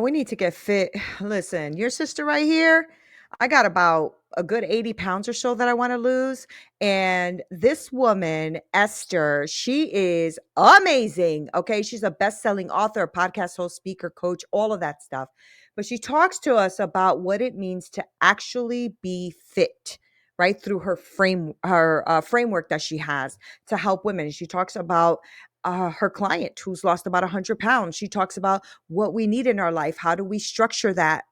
We need to get fit. Listen, your sister right here, I got about a good 80 pounds or so that I want to lose. And this woman, Esther, she is amazing. Okay. She's a best selling author, podcast host, speaker, coach, all of that stuff. But she talks to us about what it means to actually be fit. Right through her framework that she has to help women. She talks about her client who's lost about 100 pounds. She talks about what we need in our life. How do we structure that?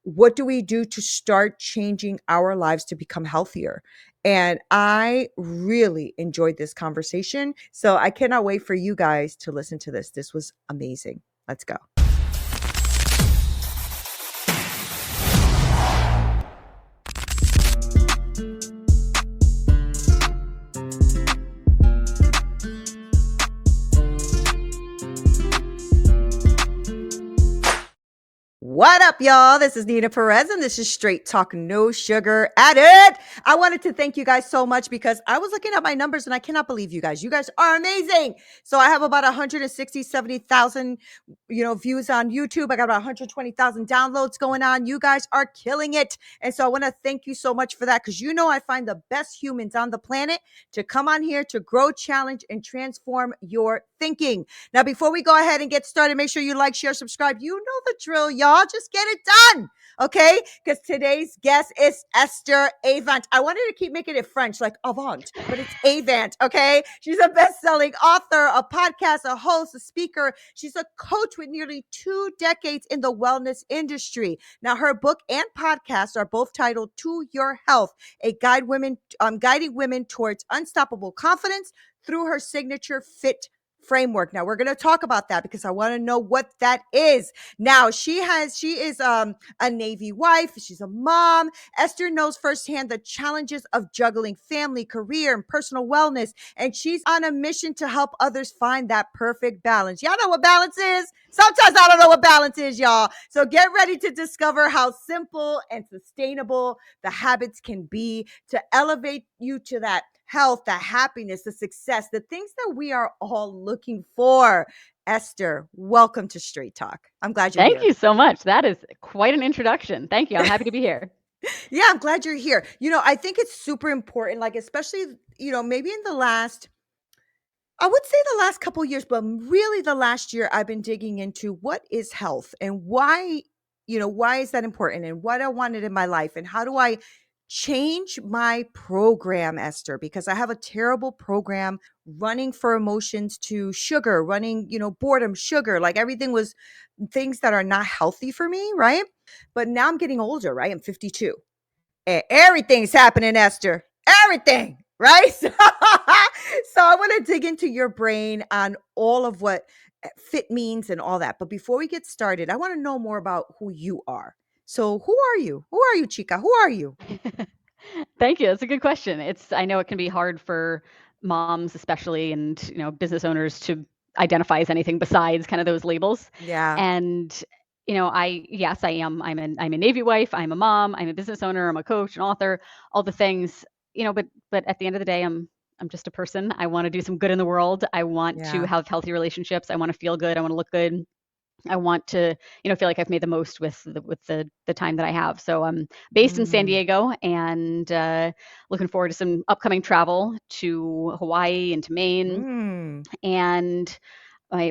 What do we do to start changing our lives to become healthier? And I really enjoyed this conversation. So I cannot wait for you guys to listen to this. This was amazing. Let's go. What up, y'all? This is Neena Perez, and this is Straight Talk, No Sugar Added. I wanted to thank you guys so much because I was looking at my numbers and I cannot believe you guys. You guys are amazing. So I have about 160, 70,000, views on YouTube. I got about 120,000 downloads going on. You guys are killing it. And so I want to thank you so much for that because I find the best humans on the planet to come on here to grow, challenge, and transform your thinking. Now, before we go ahead and get started, make sure you like, share, subscribe. You know the drill, y'all. Just get it done. Okay. Because today's guest is Esther Avant. I wanted to keep making it French, like Avant, but it's Avant. Okay. She's a best-selling author, a podcast, a host, a speaker. She's a coach with nearly 2 decades in the wellness industry. Now, her book and podcast are both titled To Your Health, guiding women towards unstoppable confidence through her signature FITT Framework. Now we're going to talk about that because I want to know what that is. Now she is a Navy wife. She's a mom. Esther knows firsthand the challenges of juggling family, career, and personal wellness. And she's on a mission to help others find that perfect balance. Y'all know what balance is? Sometimes I don't know what balance is, y'all. So get ready to discover how simple and sustainable the habits can be to elevate you to that health, the happiness, the success, the things that we are all looking for. Esther, welcome to Straight Talk. I'm glad you're here. Thank you so much. That is quite an introduction. Thank you. I'm happy to be here. Yeah, I'm glad you're here. I think it's super important, like, especially, maybe in I would say the last couple of years, but really the last year, I've been digging into what is health and why is that important and what I wanted in my life and how do I change my program, Esther, because I have a terrible program running for emotions to sugar, running, boredom, sugar, like everything was things that are not healthy for me, right? But now I'm getting older, right? I'm 52. And everything's happening, Esther. Everything, right? So I want to dig into your brain on all of what fit means and all that. But before we get started, I want to know more about who you are. So who are you? Who are you, Chica? Who are you? Thank you. That's a good question. I know it can be hard for moms, especially, and business owners to identify as anything besides kind of those labels. Yeah. And yes, I am. I'm a Navy wife. I'm a mom. I'm a business owner. I'm a coach, an author, all the things. But at the end of the day, I'm just a person. I want to do some good in the world. I want to Yeah. have healthy relationships. I want to feel good. I want to look good. I want to, feel like I've made the most with the time that I have. So I'm based in San Mm. Diego and looking forward to some upcoming travel to Hawaii and to Maine. Mm. And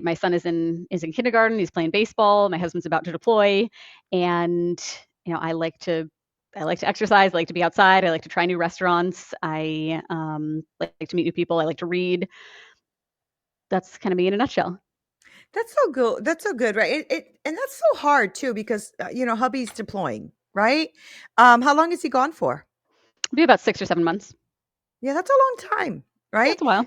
my son is in kindergarten. He's playing baseball. My husband's about to deploy, and I like to exercise. I like to be outside. I like to try new restaurants. I like to meet new people. I like to read. That's kind of me in a nutshell. That's so good. That's so good, right? And that's so hard too because hubby's deploying, right? How long is he gone for? It'll be about 6 or 7 months. Yeah, that's a long time, Yeah, right? it's a while.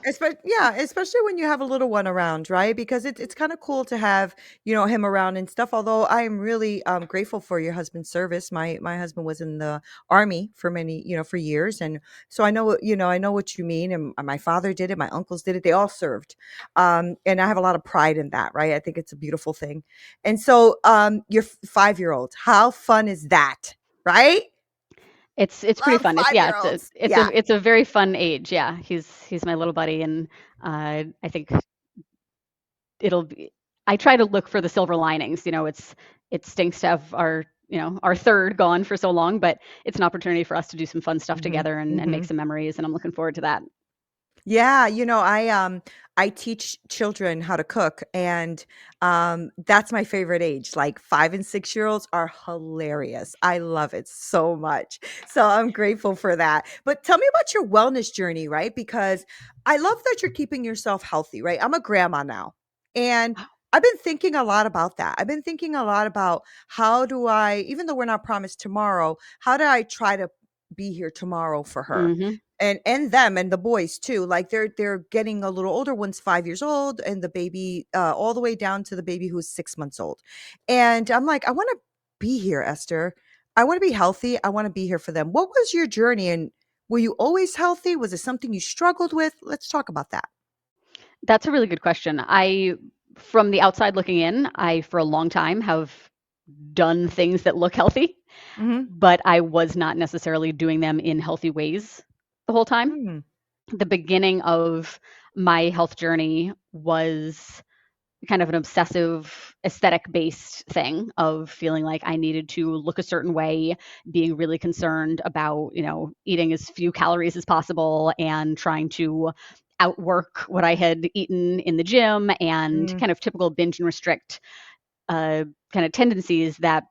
Especially when you have a little one around, right? Because it's kind of cool to have, him around and stuff. Although I am really grateful for your husband's service. My husband was in the army for many, for years. And so I know what you mean. And my father did it, my uncles did it, they all served. And I have a lot of pride in that, right? I think it's a beautiful thing. And so your 5-year-old, how fun is that? Right? It's pretty Love fun. It's yeah, five-year-olds. Yeah. it's a very fun age. Yeah, he's my little buddy, and I think it'll be. I try to look for the silver linings. it stinks to have our third gone for so long, but it's an opportunity for us to do some fun stuff Mhm, together and make mhm. some memories. And I'm looking forward to that. Yeah, I teach children how to cook, and that's my favorite age. Like 5 and 6 year olds are hilarious. I love it so much. So I'm grateful for that. But tell me about your wellness journey, right? Because I love that you're keeping yourself healthy, right? I'm a grandma now, and I've been thinking a lot about that. I've been thinking a lot about how do I, even though we're not promised tomorrow, how do I try to be here tomorrow for her? Hmm. And them and the boys too, like they're getting a little older. One's 5 years old and the baby all the way down to the baby who's 6 months old, and I'm like, I want to be here, Esther. I want to be healthy. I want to be here for them. What was your journey, and were you always healthy? Was it something you struggled with? Let's talk about that. That's a really good question. From the outside looking in, I, for a long time, have done things that look healthy, Mm-hmm. but I was not necessarily doing them in healthy ways the whole time. Mm, The beginning of my health journey was kind of an obsessive aesthetic based thing of feeling like I needed to look a certain way, being really concerned about, eating as few calories as possible and trying to outwork what I had eaten in the gym, and mm, kind of typical binge and restrict kind of tendencies that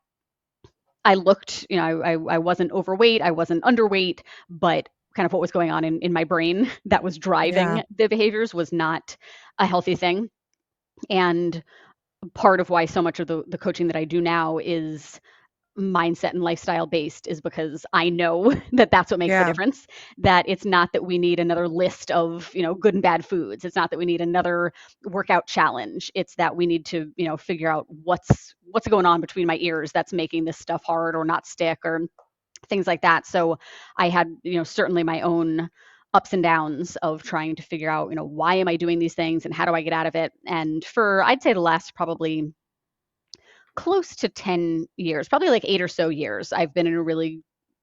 I looked, I wasn't overweight, I wasn't underweight, but kind of what was going on in my brain that was yeah, driving the behaviors was not a healthy thing. And part of why so much of the coaching that I do now is mindset and lifestyle based is because I know that that's what makes the yeah, difference. That it's not that we need another list of, good and bad foods. It's not that we need another workout challenge. It's that we need to, figure out what's going on between my ears that's making this stuff hard or not stick or things like that. So I had, certainly my own ups and downs of trying to figure out, why am I doing these things and how do I get out of it? And for, I'd say, the last probably close to 10 years, probably like 8 or so years, I've been in a really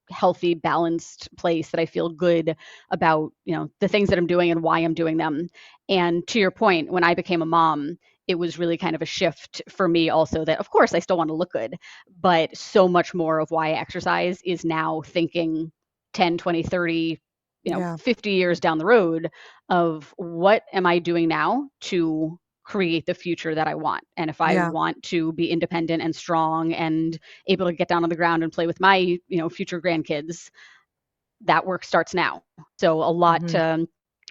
healthy, balanced place that I feel good about, the things that I'm doing and why I'm doing them. And to your point, when I became a mom, it was really kind of a shift for me also, that of course I still want to look good, but so much more of why I exercise is now thinking 10, 20, 30, yeah, 50 years down the road of what am I doing now to create the future that I want. And if I yeah. want to be independent and strong and able to get down on the ground and play with my, future grandkids, that work starts now. So Hmm.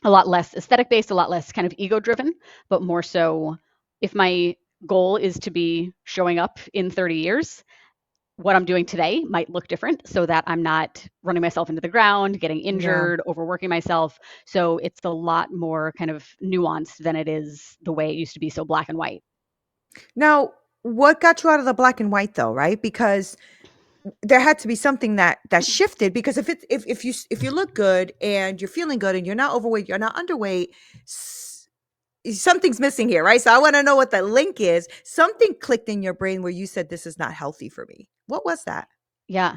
a lot less aesthetic based, a lot less kind of ego driven, but more so if my goal is to be showing up in 30 years, what I'm doing today might look different so that I'm not running myself into the ground, getting Yeah. injured, overworking myself. So it's a lot more kind of nuanced than it is the way it used to be, so black and white. Now, what got you out of the black and white though, right? Because there had to be something that shifted, because if you look good and you're feeling good and you're not overweight, you're not underweight, s- something's missing here, right? So I want to know what the link is. Something clicked in your brain where you said this is not healthy for me. What was that? Yeah.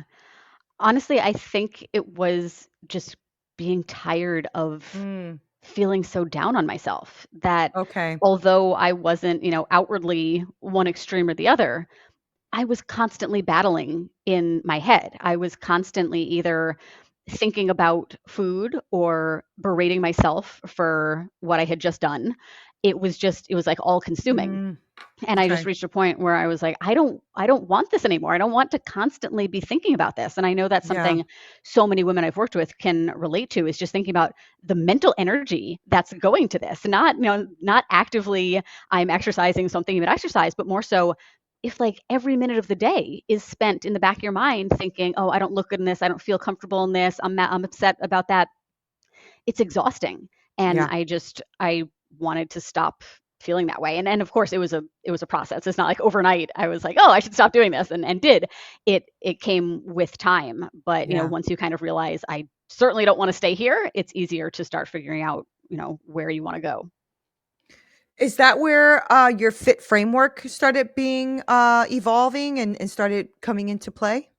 Honestly, I think it was just being tired of Mm, feeling so down on myself that okay. although I wasn't, outwardly one extreme or the other, I was constantly battling in my head. I was constantly either thinking about food or berating myself for what I had just done. It was like all consuming. Mm, And I just okay. reached a point where I was like, I don't want this anymore. I don't want to constantly be thinking about this. And I know that's Yeah. something so many women I've worked with can relate to, is just thinking about the mental energy that's going to this. Not, not actively I'm exercising something about exercise, but more so if like every minute of the day is spent in the back of your mind thinking, oh, I don't look good in this, I don't feel comfortable in this, I'm upset about that, it's exhausting. And Yeah. I wanted to stop feeling that way. And of course it was a process. It's not like overnight I was like, oh, I should stop doing this, and did. It came with time. But Yeah. once you kind of realize I certainly don't want to stay here, it's easier to start figuring out, where you want to go. Is that where your FITT framework started being evolving and started coming into play?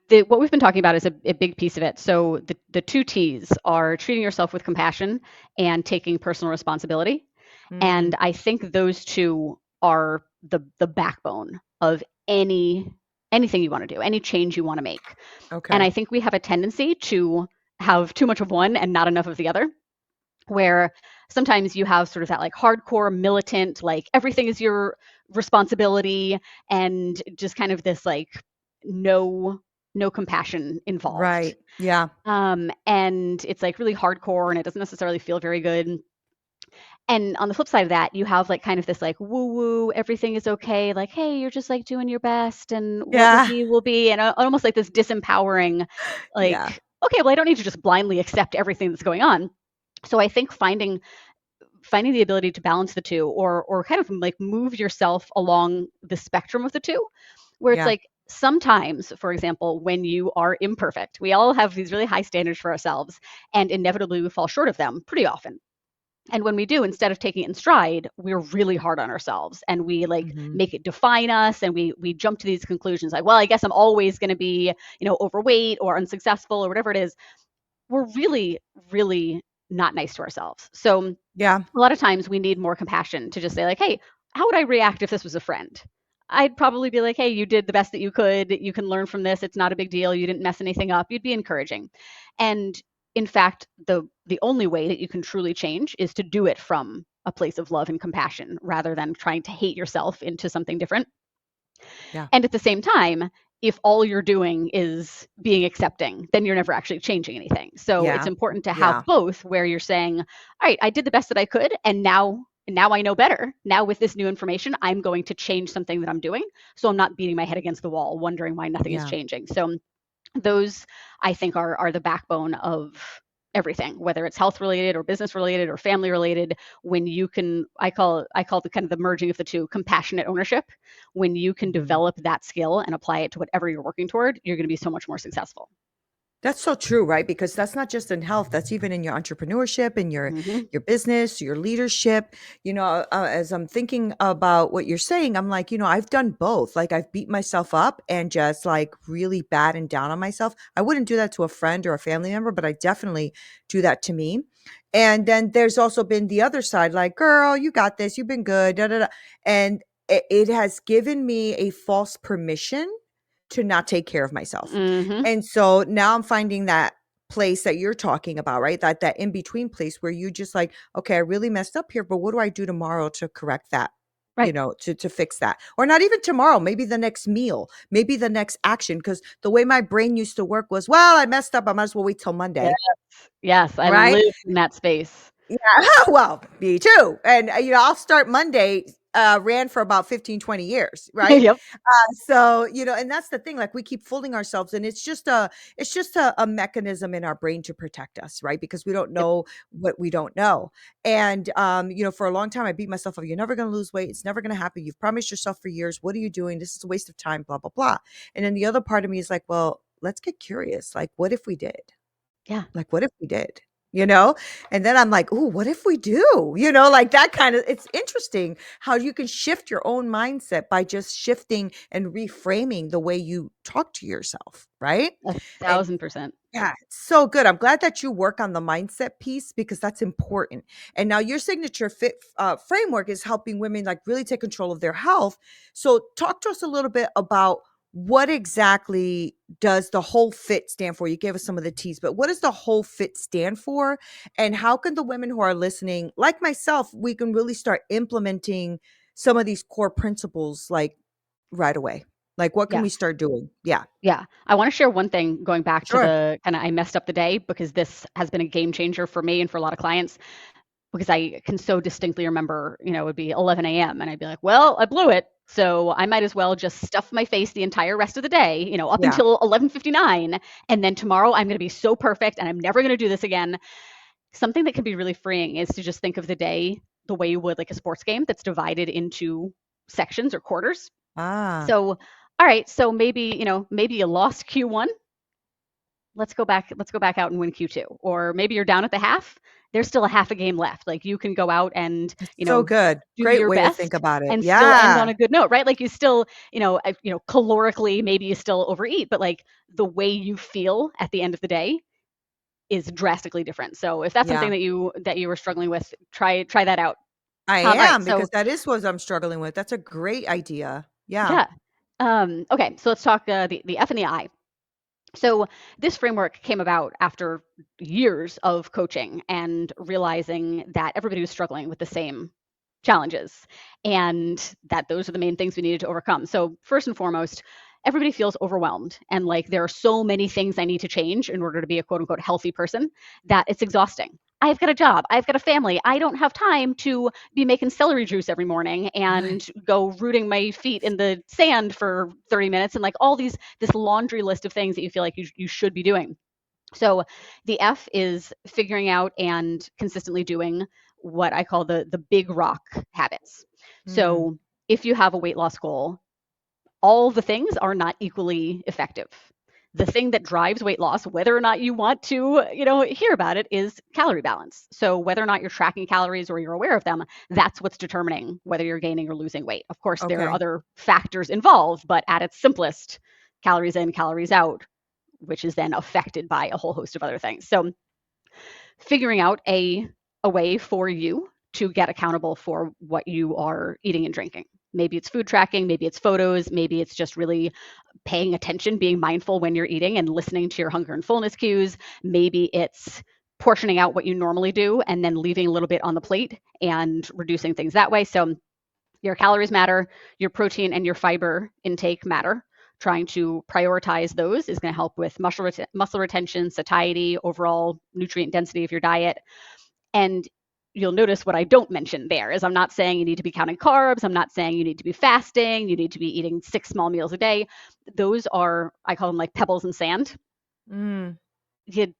What we've been talking about is a big piece of it. So the two T's are treating yourself with compassion and taking personal responsibility. Mm, And I think those two are the backbone of anything you want to do, any change you want to make. And Okay. I think we have a tendency to have too much of one and not enough of the other, where sometimes you have sort of that like hardcore militant, like everything is your responsibility, and just kind of this like no no compassion involved. Right. Yeah. And it's like really hardcore and it doesn't necessarily feel very good. And on the flip side of that, you have like kind of this like woo woo, everything is okay, like, hey, you're just like doing your best and what Yeah. will be, and almost like this disempowering, Yeah. like, okay, well, I don't need to just blindly accept everything that's going on. So I think finding the ability to balance the two, or kind of like move yourself along the spectrum of the two, where it's Yeah. like sometimes, for example, when you are imperfect, we all have these really high standards for ourselves, and inevitably we fall short of them pretty often. And when we do, instead of taking it in stride, we're really hard on ourselves and we like Mhm. make it define us, and we jump to these conclusions like, well, I guess I'm always going to be, overweight or unsuccessful or whatever it is. We're really, really not nice to ourselves. So Yeah. a lot of times we need more compassion to just say like, hey, how would I react if this was a friend? I'd probably be like, hey, you did the best that you could, you can learn from this, it's not a big deal, you didn't mess anything up. You'd be encouraging. And in fact, the only way that you can truly change is to do it from a place of love and compassion rather than trying to hate yourself into something different. Yeah. And at the same time, if all you're doing is being accepting, then you're never actually changing anything. So it's Yeah. important to have Yeah. both, where you're saying, all right, I did the best that I could, and now I know better. Now with this new information, I'm going to change something that I'm doing. So I'm not beating my head against the wall, wondering why nothing is Yeah. changing. So those, I think, are the backbone of everything, whether it's health related or business related or family related. When you can, I call the kind of the merging of the two, compassionate ownership. When you can Mhm. develop that skill and apply it to whatever you're working toward, you're going to be so much more successful. That's so true, right? Because that's not just in health, that's even in your entrepreneurship and Hmm. your business, your leadership. As I'm thinking about what you're saying, I'm like, I've done both. Like I've beat myself up and just like really bad and down on myself. I wouldn't do that to a friend or a family member, but I definitely do that to me. And then there's also been the other side, like, girl, you got this, you've been good, da da da. And it has given me a false permission to not take care of myself. Hmm. And so now I'm finding that place that you're talking about, right? That in between place where you just like, okay, I really messed up here, but what do I do tomorrow to correct that? Right. To fix that. Or not even tomorrow, maybe the next meal, maybe the next action. Cause the way my brain used to work was, well, I messed up. I might as well wait till Yes. Monday. Yes. I Right. live in that space. Yeah, well, me too. And, I'll start Monday, ran for about 15, 20 years, right? Yep. So, and that's the thing, like we keep fooling ourselves and it's just a mechanism in our brain to protect us, right? Because we don't Yep. know what we don't know. And, for a long time, I beat myself up. You're never going to lose weight. It's never going to happen. You've promised yourself for years. What are you doing? This is a waste of time, blah, blah, blah. And then the other part of me is like, well, let's get curious. Like, what if we did? Yeah. Like, what if we did? You know? And then I'm like, "Ooh, what if we do?" Like that kind of it's interesting how you can shift your own mindset by just shifting and reframing the way you talk to yourself, right? A And thousand percent. yeah, it's so good. I'm glad that you work on the mindset piece because that's important. And now your signature fit framework is helping women like really take control of their health. So talk to us a little bit about what exactly does the whole fit stand for? You gave us some of the T's, but what does the whole fit stand for? And how can the women who are listening, like myself, we can really start implementing some of these core principles like right away? Like what can Yeah. we start doing? Yeah. Yeah. I want to share one thing going back to Sure. the kind of I messed up the day, because this has been a game changer for me and for a lot of clients, because I can so distinctly remember, it would be 11 a.m. and I'd be like, well, I blew it. So I might as well just stuff my face the entire rest of the day, up Yeah. until 11:59. And then tomorrow I'm going to be so perfect and I'm never going to do this again. Something that can be really freeing is to just think of the day the way you would like a sports game that's divided into sections or quarters. Ah. So, all right, so maybe you lost Q1. Let's go back out and win Q2. Or maybe you're down at the half. There's still a half a game left. Like you can go out and, It's so good. do Great your way to think best about it. and still end Yeah. on a good note, right? Like you still, calorically, maybe you still overeat, but like the way you feel at the end of the day is drastically different. So if that's something Yeah. that you were struggling with, try that out. I All right. am So because that is what I'm struggling with. That's a great idea. Yeah. yeah. Okay, so let's talk the F and the I. So this framework came about after years of coaching and realizing that everybody was struggling with the same challenges and that those are the main things we needed to overcome. So first and foremost, everybody feels overwhelmed and like there are so many things I need to change in order to be a quote unquote healthy person that it's exhausting. I've got a job, I've got a family. I don't have time to be making celery juice every morning Right. and go rooting my feet in the sand for 30 minutes and like all this laundry list of things that you feel like you should be doing. So the F is figuring out and consistently doing what I call the big rock habits. Mm. So if you have a weight loss goal, all the things are not equally effective. The thing that drives weight loss, whether or not you want to, hear about it, is calorie balance. So whether or not you're tracking calories or you're aware of them, that's what's determining whether you're gaining or losing weight. Of course, there are Okay. other factors involved, but at its simplest, calories in, calories out, which is then affected by a whole host of other things. So figuring out a way for you to get accountable for what you are eating and drinking. Maybe it's food tracking, maybe it's photos, maybe it's just really paying attention, being mindful when you're eating and listening to your hunger and fullness cues. Maybe it's portioning out what you normally do and then leaving a little bit on the plate and reducing things that way. So your calories matter, your protein and your fiber intake matter. Trying to prioritize those is going to help with muscle retention, satiety, overall nutrient density of your diet. And you'll notice what I don't mention there is I'm not saying you need to be counting carbs. I'm not saying you need to be fasting. You need to be eating 6 small meals a day. Those are, I call them like pebbles in sand. Mm. You,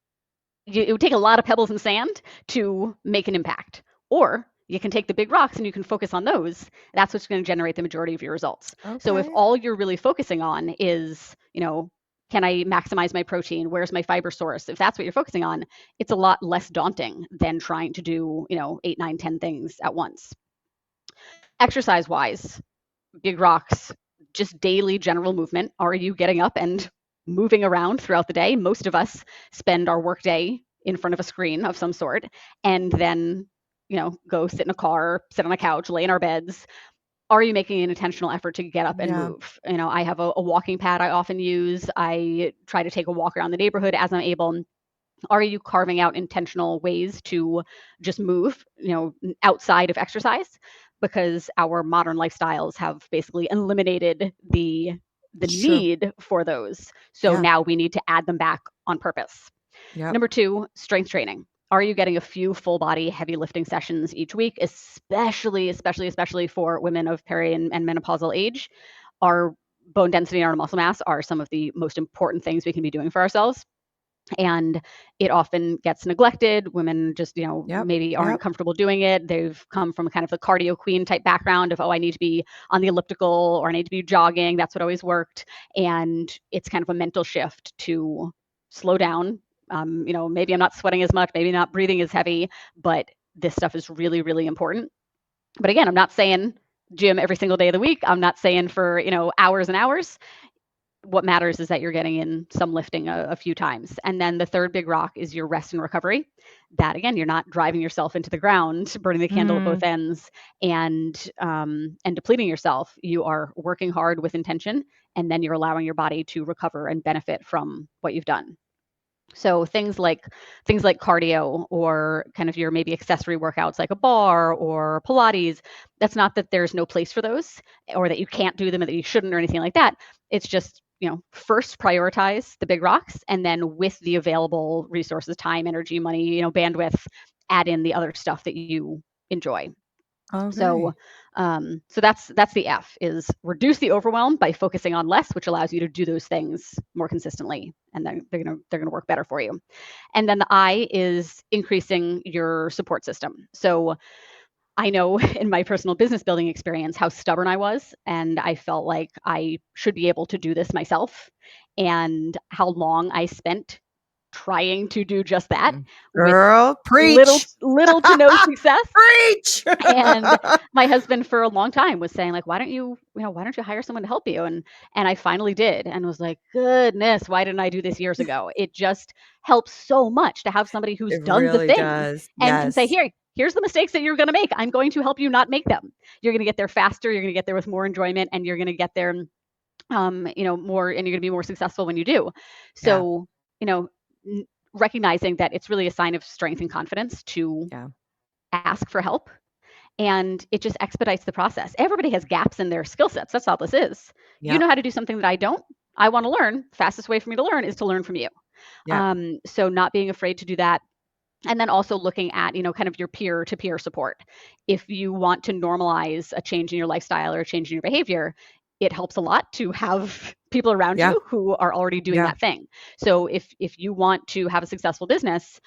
it would take a lot of pebbles and sand to make an impact. Or you can take the big rocks and you can focus on those. That's what's going to generate the majority of your results. So if Okay. all you're really focusing on is, can I maximize my protein? Where's my fiber source? If that's what you're focusing on, it's a lot less daunting than trying to do, 8, 9, 10 things at once. Exercise wise, big rocks, just daily general movement. Are you getting up and moving around throughout the day? Most of us spend our workday in front of a screen of some sort and then, go sit in a car, sit on a couch, lay in our beds. Are you making an intentional effort to get up and Yeah. move? I have a walking pad I often use. I try to take a walk around the neighborhood as I'm able. Are you carving out intentional ways to just move, outside of exercise? Because our modern lifestyles have basically eliminated the It's true. need for those. So Yeah. now we need to add them back on purpose. Yep. Number 2, strength training. Are you getting a few full body heavy lifting sessions each week, especially for women of peri and menopausal age? Our bone density and our muscle mass are some of the most important things we can be doing for ourselves, and it often gets neglected. Women just, Yep. maybe aren't Yep. comfortable doing it. They've come from kind of the cardio queen type background of, oh, I need to be on the elliptical or I need to be jogging. That's what always worked. And it's kind of a mental shift to slow down. Maybe I'm not sweating as much, maybe not breathing as heavy, but this stuff is really, really important. But again, I'm not saying gym every single day of the week. I'm not saying for, hours and hours. What matters is that you're getting in some lifting a few times. And then the third big rock is your rest and recovery. That again, you're not driving yourself into the ground, burning the candle at Mm. both ends, and depleting yourself. You are working hard with intention, and then you're allowing your body to recover and benefit from what you've done. So things like cardio or kind of your maybe accessory workouts like a bar or Pilates, that's not that there's no place for those or that you can't do them or that you shouldn't or anything like that. It's just, first prioritize the big rocks and then with the available resources, time, energy, money, bandwidth, add in the other stuff that you enjoy. So, Okay. so that's the F is reduce the overwhelm by focusing on less, which allows you to do those things more consistently, and then they're gonna work better for you. And then the I is increasing your support system. So I know in my personal business building experience how stubborn I was, and I felt like I should be able to do this myself, and how long I spent trying to do just that Mm. with Girl, little preach. little to no success. Preach. And my husband for a long time was saying like, why don't you hire someone to help you? And I finally did and was like, goodness, why didn't I do this years ago? It just helps so much to have somebody who's It done the really thing does. and can say, Yes. here's the mistakes that you're going to make. I'm going to help you not make them. You're going to get there faster. You're going to get there with more enjoyment, and you're going to get there more, and you're going to be more successful when you do. Yeah. So, you know, recognizing that it's really a sign of strength and confidence to Yeah. ask for help, and it just expedites the process. Everybody has gaps in their skill sets. That's all this is. You know Yep. how to do something that I don't. I want to learn. Fastest way for me to learn is to learn from you. Yep. So not being afraid to do that, and then also looking at, kind of your peer to peer support. If you want to normalize a change in your lifestyle or a change in your behavior, it helps a lot to have people around Yeah. you who are already doing Yeah. that thing. So if you want to have a successful business,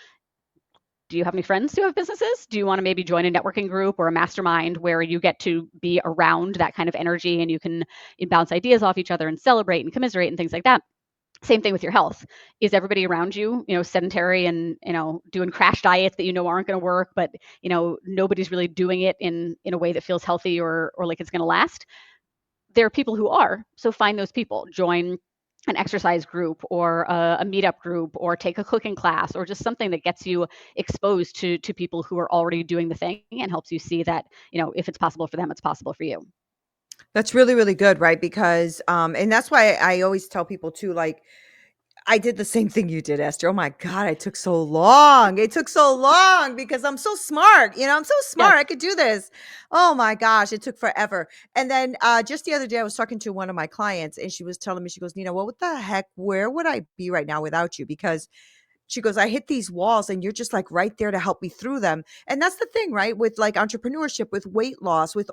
do you have any friends who have businesses? Do you want to maybe join a networking group or a mastermind where you get to be around that kind of energy, and you can bounce ideas off each other and celebrate and commiserate and things like that? Same thing with your health. Is everybody around you, sedentary and, doing crash diets that aren't going to work, but nobody's really doing it in a way that feels healthy or like it's going to last? There are people who are. So find those people, join an exercise group or a meetup group, or take a cooking class, or just something that gets you exposed to people who are already doing the thing, and helps you see that, if it's possible for them, it's possible for you. That's really, really good, right? Because, and that's why I always tell people too, like, I did the same thing you did, Esther. Oh my God, it took so long. It took so long because I'm so smart. I'm so Yes. smart. I could do this. Oh my gosh, it took forever. And then just the other day, I was talking to one of my clients, and she was telling me, she goes, Nina, what the heck? Where would I be right now without you? Because she goes, I hit these walls and you're just like right there to help me through them. And that's the thing, right? With like entrepreneurship, with weight loss, with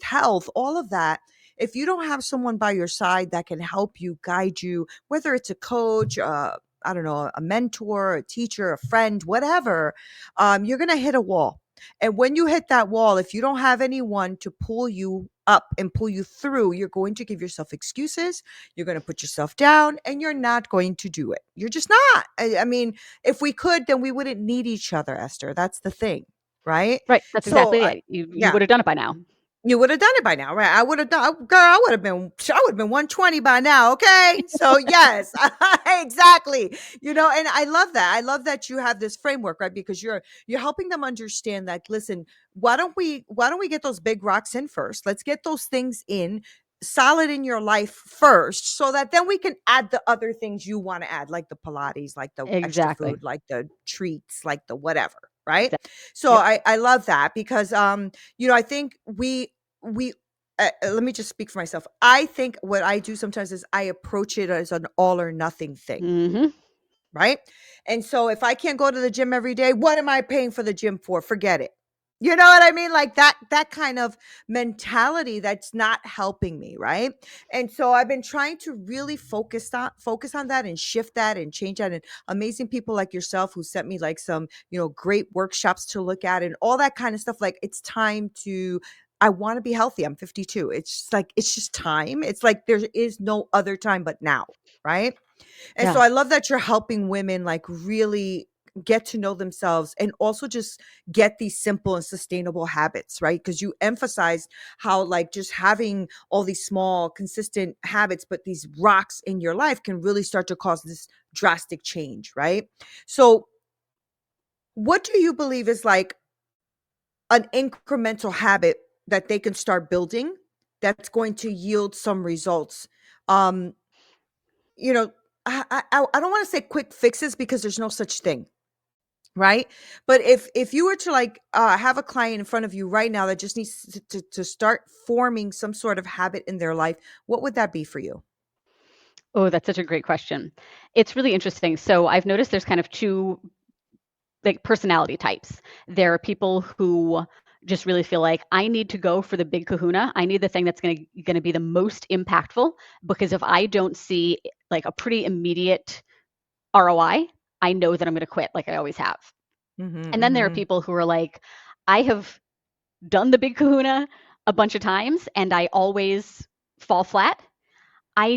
health, all of that. If you don't have someone by your side that can help you, guide you, whether it's a coach, I don't know, a mentor, a teacher, a friend, whatever, you're going to hit a wall. And when you hit that wall, if you don't have anyone to pull you up and pull you through, you're going to give yourself excuses. You're going to put yourself down, and you're not going to do it. You're just not. I mean, if we could, then we wouldn't need each other, Esther. That's the thing, right? Right. That's So, exactly it. You yeah, would have done it by now. you would have done it by now, right? I would have done, girl. I would have been 120 by now. Okay, so yes, exactly. And I love that. I love that you have this framework, right? Because you're helping them understand that. Listen, why don't we get those big rocks in first? Let's get those things in solid in your life first, so that then we can add the other things you want to add, like the Pilates, like the extra Exactly. food, like the treats, like the whatever, right? Exactly. So Yep. I love that because I think we let me just speak for myself. I think what I do sometimes is I approach it as an all or nothing thing, Hmm. right? And so if I can't go to the gym every day, what am I paying for the gym for? Forget it. You know what I mean? Like that kind of mentality that's not helping me, right? And so I've been trying to really focus on that and shift that and change that. And amazing people like yourself who sent me like some, great workshops to look at and all that kind of stuff. Like it's time to I want to be healthy. I'm 52. It's just time. It's like there is no other time but now, right? And so Yeah. I love that you're helping women like really get to know themselves and also just get these simple and sustainable habits, right? Because you emphasize how like just having all these small, consistent habits, but these rocks in your life can really start to cause this drastic change, right? So, what do you believe is like an incremental habit that they can start building that's going to yield some results? Um, you know, I don't want to say quick fixes because there's no such thing, right? But if you were to like have a client in front of you right now that just needs to start forming some sort of habit in their life, what would that be for you? Oh, that's such a great question. It's really interesting. So I've noticed there's kind of two, like, personality types. There are people who just really feel like, I need to go for the big kahuna. I need the thing that's going to be the most impactful, because if I don't see like a pretty immediate ROI, I know that I'm going to quit, like I always have. Mhm, And then there are mhm. people who are like, I have done the big kahuna a bunch of times and I always fall flat. I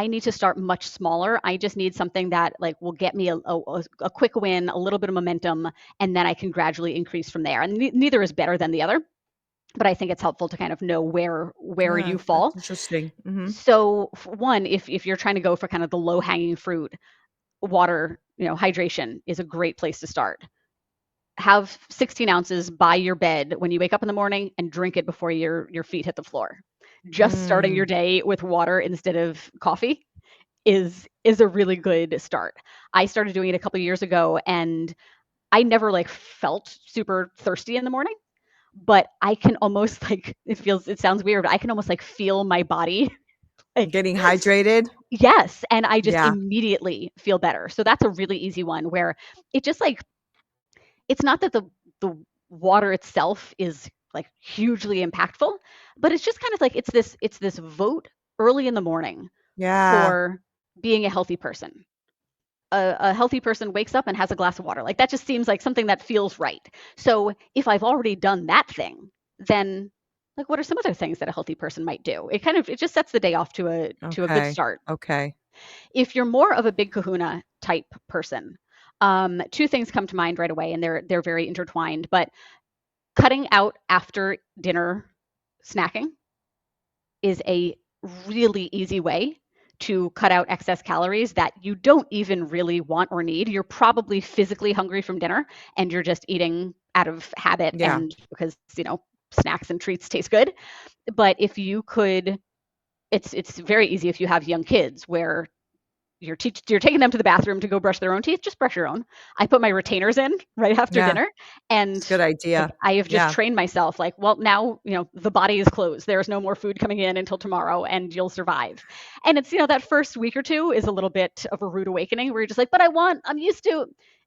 need to start much smaller. I just need something that like will get me a quick win, a little bit of momentum, and then I can gradually increase from there. And neither is better than the other, but I think it's helpful to kind of know where Yeah, you that's fall. interesting. Mhm. So one, if you're trying to go for kind of the low hanging fruit, water, hydration is a great place to start. Have 16 ounces by your bed when you wake up in the morning, and drink it before your feet hit the floor. just starting your day with water instead of coffee is a really good start. I started doing it a couple of years ago, and I never like felt super thirsty in the morning, but I can almost like it sounds weird, but I can almost like feel my body like Getting hydrated. yes, and I just Yeah. immediately feel better. So that's a really easy one where it just like it's not that the water itself is like hugely impactful, but it's just kind of like it's this vote early in the morning Yeah. for being a healthy person. A healthy person wakes up and has a glass of water. Like that just seems like something that feels right. So if I've already done that thing, then like what are some other things that a healthy person might do? It just sets the day off to a good Okay. start. Okay. If you're more of a big kahuna type person, two things come to mind right away, and they're very intertwined. But cutting out after dinner snacking is a really easy way to cut out excess calories that you don't even really want or need. You're probably physically hungry from dinner and you're just eating out of habit Yeah. and because, snacks and treats taste good. But if you could, it's very easy if you have young kids where you're taking them to the bathroom to go brush their own teeth, just brush your own. I put my retainers in right after Yeah. dinner, It's and a good like idea. I have just Yeah. trained myself like, well, now, the body is closed. There's no more food coming in until tomorrow and you'll survive. And it's, that first week or two is a little bit of a rude awakening where you're just like, but I'm used to,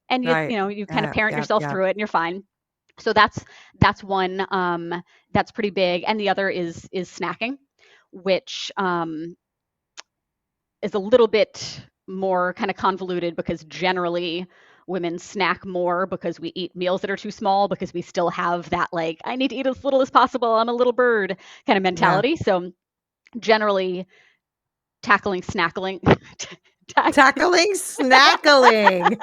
and Right. you kind of Yeah. parent Yeah. yourself Yeah. through it and you're fine. So that's one that's pretty big. And the other is snacking, which is a little bit more kind of convoluted because generally women snack more because we eat meals that are too small because we still have that like I need to eat as little as possible, I'm a little bird kind of Yeah. mentality. So generally tackling snackling Tackling snackling.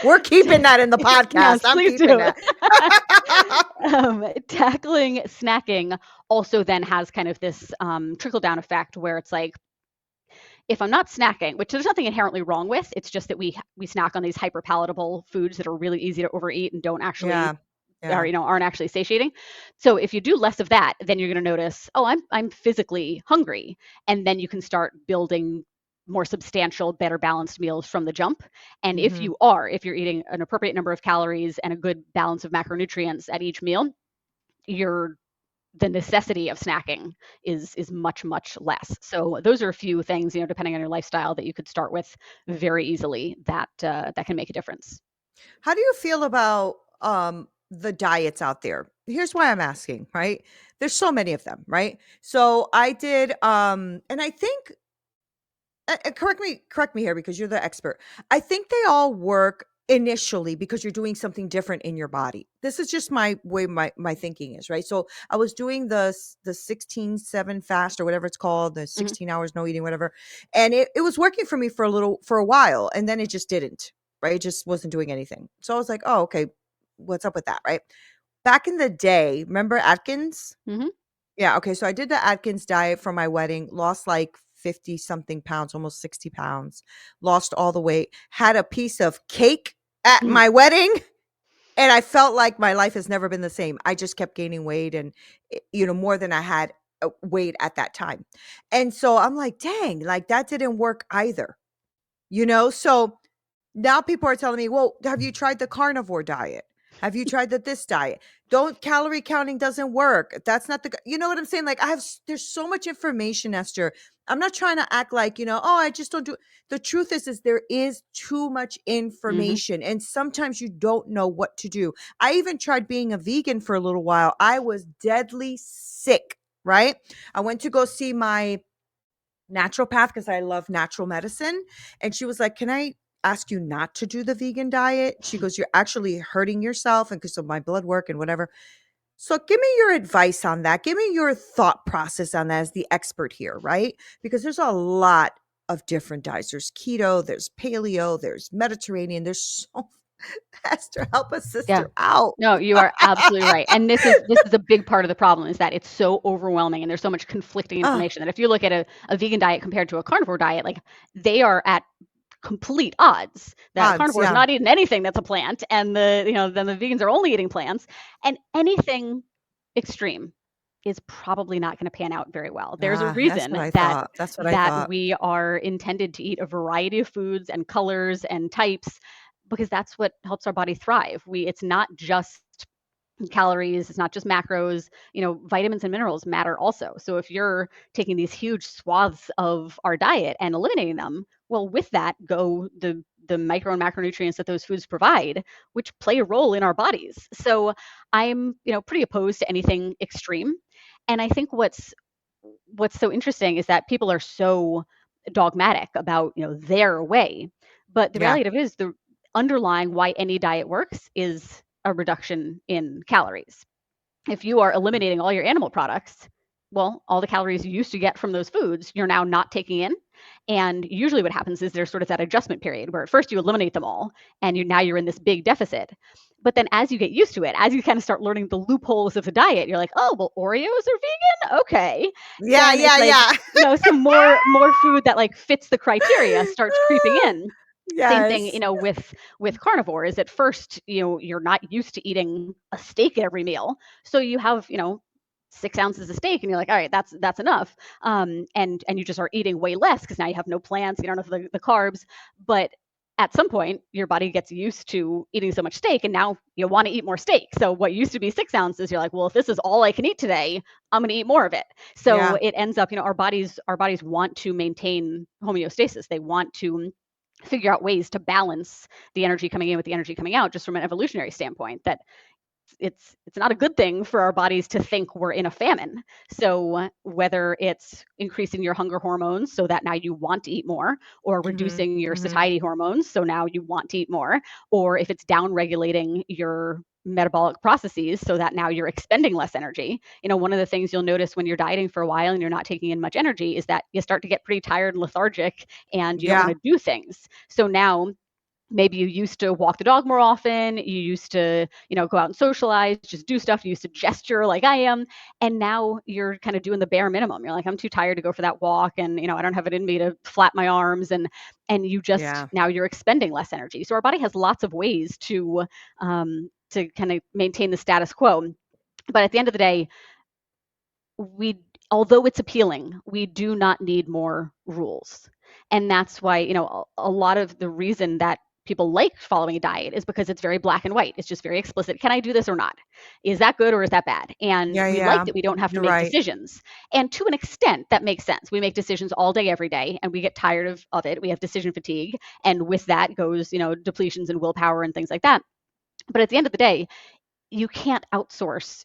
We're keeping that in the podcast. yes, I'm please keeping do. that. Tackling snacking also then has kind of this trickle down effect where it's like if I'm not snacking, which there's nothing inherently wrong with, it's just that we snack on these hyper palatable foods that are really easy to overeat and don't actually Yeah. Yeah. aren't actually satiating. So if you do less of that, then you're going to notice, oh, I'm physically hungry, and then you can start building more substantial, better balanced meals from the jump. And if Hmm. you're eating an appropriate number of calories and a good balance of macronutrients at each meal, you're the necessity of snacking is much less. So those are a few things, depending on your lifestyle, that you could start with very easily that can make a difference. How do you feel about the diets out there? Here's why I'm asking, right? There's so many of them, right? So I did and I think correct me here because you're the expert. I think they all work initially because you're doing something different in your body. This is just my way my thinking is, right? So I was doing the 16/7 fast or whatever it's called, the Mhm. 16 hours no eating, whatever. And it was working for me for a while, and then it just didn't, right? It just wasn't doing anything. So I was like, oh, okay, what's up with that, right? Back in the day, remember Atkins? Mhm. Yeah, okay, so I did the Atkins diet for my wedding, lost like 50 something pounds, almost 60 pounds, lost all the weight, had a piece of cake at Mhm. my wedding, and I felt like my life has never been the same. I just kept gaining weight and, more than I had weight at that time. And so I'm like, dang, like that didn't work either, So now people are telling me, "Well, have you tried the carnivore diet? Have you tried this diet? Don't calorie counting doesn't work. That's not you know what I'm saying? Like there's so much information, Esther. I'm not trying to act like, oh, I just don't do the truth is there is too much Mhm. information and sometimes you don't know what to do. I even tried being a vegan for a little while. I was deadly sick, right? I went to go see my naturopath because I love natural medicine. And she was like, "Can I ask you not to do the vegan diet?" She goes, "You're actually hurting yourself and because of my blood work and whatever." So give me your advice on that. Give me your thought process on that as the expert here, right? Because there's a lot of different diets. There's keto, there's paleo, there's Mediterranean. There's so Esther, help a Yeah. sister out. No, you are absolutely right. And this is a big part of the problem is that it's so overwhelming and there's so much conflicting Oh, information that if you look at a vegan diet compared to a carnivore diet, like they are at complete odds. That a odds, carnivore is yeah. not eating anything that's a plant, and then the vegans are only eating plants, and anything extreme is probably not going to pan out very well. There's a That's what reason I that thought. That's what I thought. we are intended to eat a variety of foods and colors and types, because that's what helps our body thrive. It's not just calories, it's not just macros. Vitamins and minerals matter also. So if you're taking these huge swaths of our diet and eliminating them, well, with that go the micro and macronutrients that those foods provide, which play a role in our bodies. So I'm, pretty opposed to anything extreme. And I think what's so interesting is that people are so dogmatic about, their way. But the Yeah. reality of it is, the underlying why any diet works is a reduction in calories. If you are eliminating all your animal products, well, all the calories you used to get from those foods, you're now not taking in. And usually what happens is there's sort of that adjustment period where at first you eliminate them all and now you're in this big deficit. But then as you get used to it, as you kind of start learning the loopholes of the diet, you're like, oh, well, Oreos are vegan? Okay. Yeah, Then it's yeah, like, yeah. some more food that like fits the criteria starts creeping in. Same thing, Yes. with carnivores. At first, you're not used to eating a steak at every meal, so you have 6 ounces of steak, and you're like, all right, that's enough. And you just are eating way less because now you have no plants, you don't have the carbs. But at some point, your body gets used to eating so much steak, and now you want to eat more steak. So what used to be 6 ounces, you're like, well, if this is all I can eat today, I'm going to eat more of it. So Yeah. it ends up, our bodies want to maintain homeostasis. They want to figure out ways to balance the energy coming in with the energy coming out, just from an evolutionary standpoint. That it's not a good thing for our bodies to think we're in a famine. So whether it's increasing your hunger hormones so that now you want to eat more, or Mhm. reducing your Mhm. satiety hormones so now you want to eat more, or if it's down regulating your metabolic processes so that now you're expending less energy. One of the things you'll notice when you're dieting for a while and you're not taking in much energy is that you start to get pretty tired and lethargic, and you don't want Yeah. to do things. So now maybe you used to walk the dog more often, you used to, go out and socialize, just do stuff, you used to gesture like I am, and now you're kind of doing the bare minimum. You're like, I'm too tired to go for that walk, and I don't have it in me to flap my arms, and you just, Yeah. now you're expending less energy. So our body has lots of ways to kind of maintain the status quo. But at the end of the day, we although it's appealing, we do not need more rules. And that's why, a lot of the reason that people like following a diet is because it's very black and white. It's just very explicit. Can I do this or not? Is that good or is that bad? And Yeah, we like yeah. that we don't have to You're make right. decisions. And to an extent, that makes sense. We make decisions all day, every day, and we get tired of it. We have decision fatigue. And with that goes, depletions and willpower and things like that. But at the end of the day, you can't outsource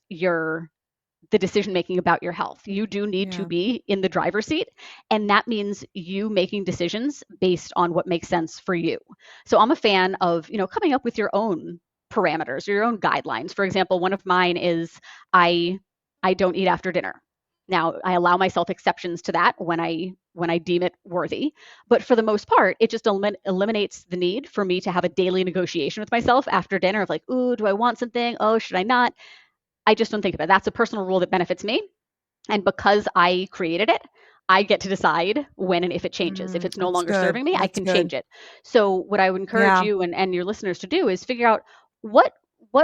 the decision making about your health. You do need to Yeah. be in the driver's seat, and that means you making decisions based on what makes sense for you. So I'm a fan of, coming up with your own parameters or your own guidelines. For example, one of mine is I I don't eat after dinner. Now, I allow myself exceptions to that when I deem it worthy, but for the most part, it just eliminates the need for me to have a daily negotiation with myself after dinner of like, ooh, do I want something? Oh, should I not? I just don't think about it. That's a personal rule that benefits me. And because I created it, I get to decide when and if it changes. If it's no That's longer good. serving me, I That's can good. change it. So what I would encourage Yeah. you and your listeners to do is figure out what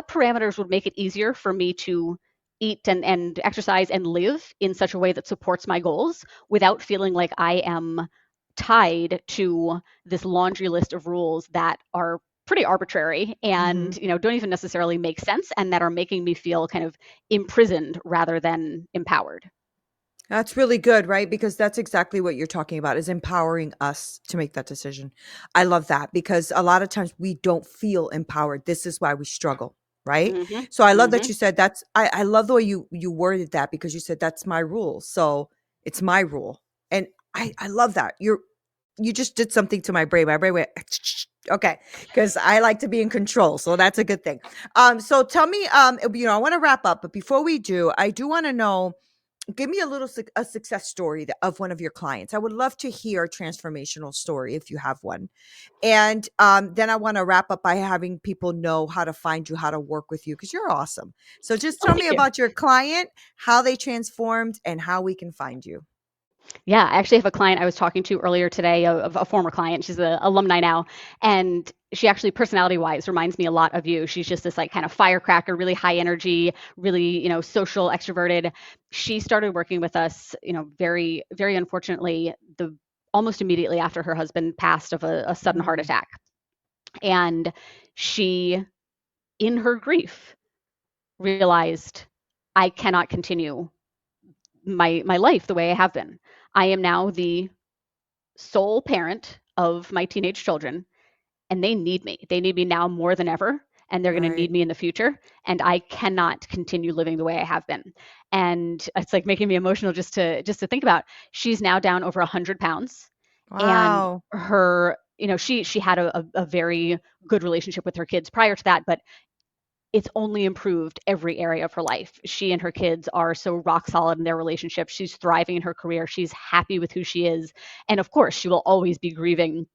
parameters would make it easier for me to eat and exercise and live in such a way that supports my goals without feeling like I am tied to this laundry list of rules that are pretty arbitrary and Mhm. don't even necessarily make sense, and that are making me feel kind of imprisoned rather than empowered. That's really good, right? Because that's exactly what you're talking about is empowering us to make that decision. I love that because a lot of times we don't feel empowered. This is why we struggle, right? Mhm. So I love that Mhm. you said that's I love the way you worded that because you said that's my rule. So it's my rule. And I love that. You just did something to my brain. My brain went okay, because I like to be in control. So that's a good thing. So tell me, I want to wrap up, but before we do, I do want to know give me a little a success story of one of your clients. I would love to hear a transformational story if you have one. And then I want to wrap up by having people know how to find you, how to work with you, because you're awesome. So just Oh, tell me thank you. about your client, how they transformed, and how we can find you. Yeah, I actually have a client I was talking to earlier today, a former client. She's an alumni now, and she actually personality wise reminds me a lot of you. She's just this like kind of firecracker, really high energy, really, social, extroverted. She started working with us, very, very unfortunately, the almost immediately after her husband passed of a sudden heart Mm, attack. And she, in her grief, realized I cannot continue my life the way I have been. I am now the sole parent of my teenage children, and they need me. They need me now more than ever, and they're going to need right. me in the future. And I cannot continue living the way I have been. And it's like making me emotional just to think about. She's now down over 100 pounds, and Wow. her, she had a very good relationship with her kids prior to that, but it's only improved every area of her life. She and her kids are so rock solid in their relationship. She's thriving in her career. She's happy with who she is. And of course, she will always be grieving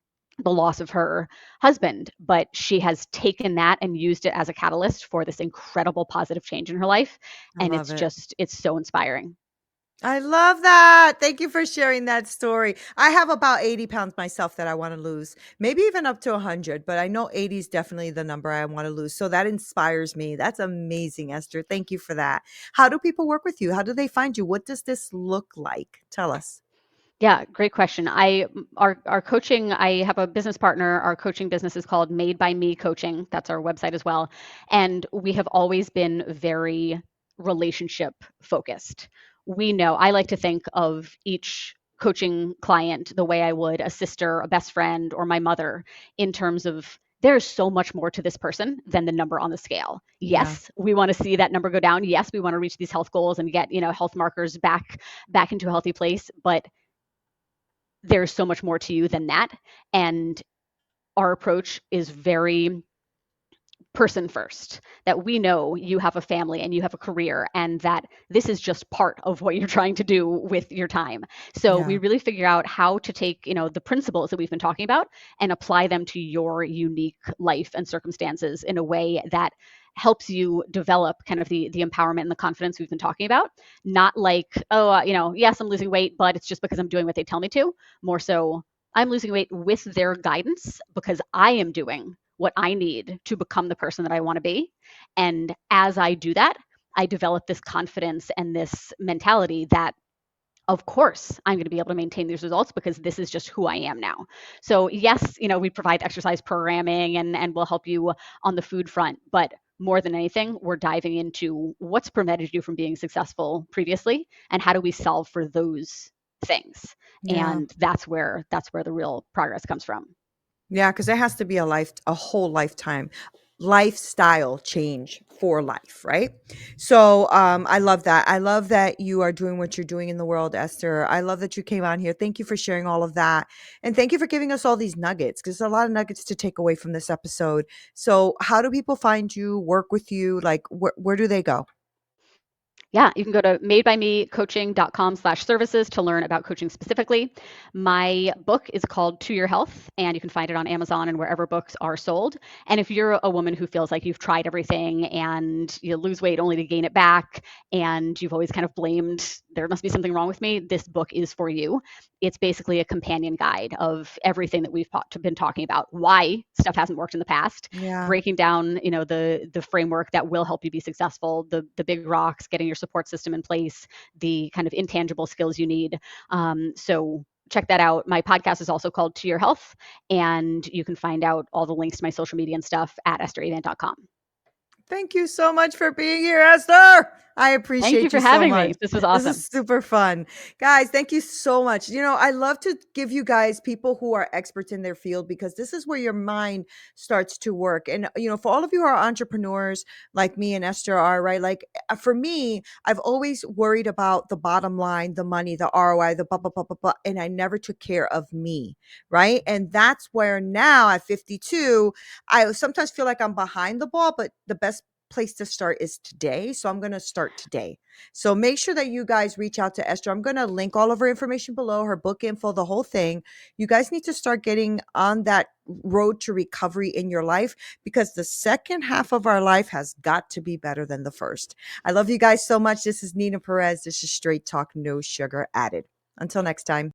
the loss of her husband, but she has taken that and used it as a catalyst for this incredible positive change in her life. I And love it's it. just, it's so inspiring. I love that. Thank you for sharing that story. I have about 80 pounds myself that I want to lose, maybe even up to 100, but I know 80 is definitely the number I want to lose. So that inspires me. That's amazing, Esther. Thank you for that. How do people work with you? How do they find you? What does this look like? Tell us. Yeah, great question. Our coaching, I have a business partner. Our coaching business is called Made by Me Coaching. That's our website as well. And we have always been very relationship focused. We know, I like to think of each coaching client the way I would a sister, a best friend, or my mother, in terms of there's so much more to this person than the number on the scale. Yeah. Yes, we want to see that number go down. Yes, we want to reach these health goals and get, health markers back into a healthy place, but there's so much more to you than that. And our approach is very person first, that we know you have a family and you have a career, and that this is just part of what you're trying to do with your time. So we Yeah. really figure out how to take, the principles that we've been talking about and apply them to your unique life and circumstances in a way that helps you develop kind of the empowerment and the confidence we've been talking about. Not like, oh, yes, I'm losing weight, but it's just because I'm doing what they tell me to. More so, I'm losing weight with their guidance because I am doing what I need to become the person that I want to be. And as I do that, I develop this confidence and this mentality that, of course, I'm going to be able to maintain these results because this is just who I am now. So, yes, we provide exercise programming and we'll help you on the food front. But more than anything, we're diving into what's prevented you from being successful previously and how do we solve for those things. Yeah. And that's where the real progress comes from. Yeah, because there has to be a whole lifestyle change for life, right? So I love that. I love that you are doing what you're doing in the world, Esther. I love that you came on here. Thank you for sharing all of that. And thank you for giving us all these nuggets because there's a lot of nuggets to take away from this episode. So how do people find you, work with you? Like where do they go? Yeah, you can go to madebymecoaching.com/services to learn about coaching specifically. My book is called To Your Health, and you can find it on Amazon and wherever books are sold. And if you're a woman who feels like you've tried everything and you lose weight only to gain it back, and you've always kind of blamed, there must be something wrong with me, this book is for you. It's basically a companion guide of everything that we've been talking about, why stuff hasn't worked in the past, Yeah. breaking down, the framework that will help you be successful, the big rocks, getting your support system in place, the kind of intangible skills you need. So check that out. My podcast is also called To Your Health, and you can find out all the links to my social media and stuff at esteravant.com. Thank you so much for being here, Esther. I Thank you appreciate for you so having much. me. This was This awesome. is super fun. Guys, thank you so much. I love to give you guys people who are experts in their field because this is where your mind starts to work. And, for all of you who are entrepreneurs like me and Esther are, right? Like for me, I've always worried about the bottom line, the money, the ROI, the blah, blah, blah, blah, blah. And I never took care of me, right? And that's where now at 52, I sometimes feel like I'm behind the ball, but the best place to start is today. So I'm going to start today. So make sure that you guys reach out to Esther. I'm going to link all of her information below, her book info, the whole thing. You guys need to start getting on that road to recovery in your life because the second half of our life has got to be better than the first. I love you guys so much. This is Neena Perez. This is Straight Talk, no sugar added. Until next time.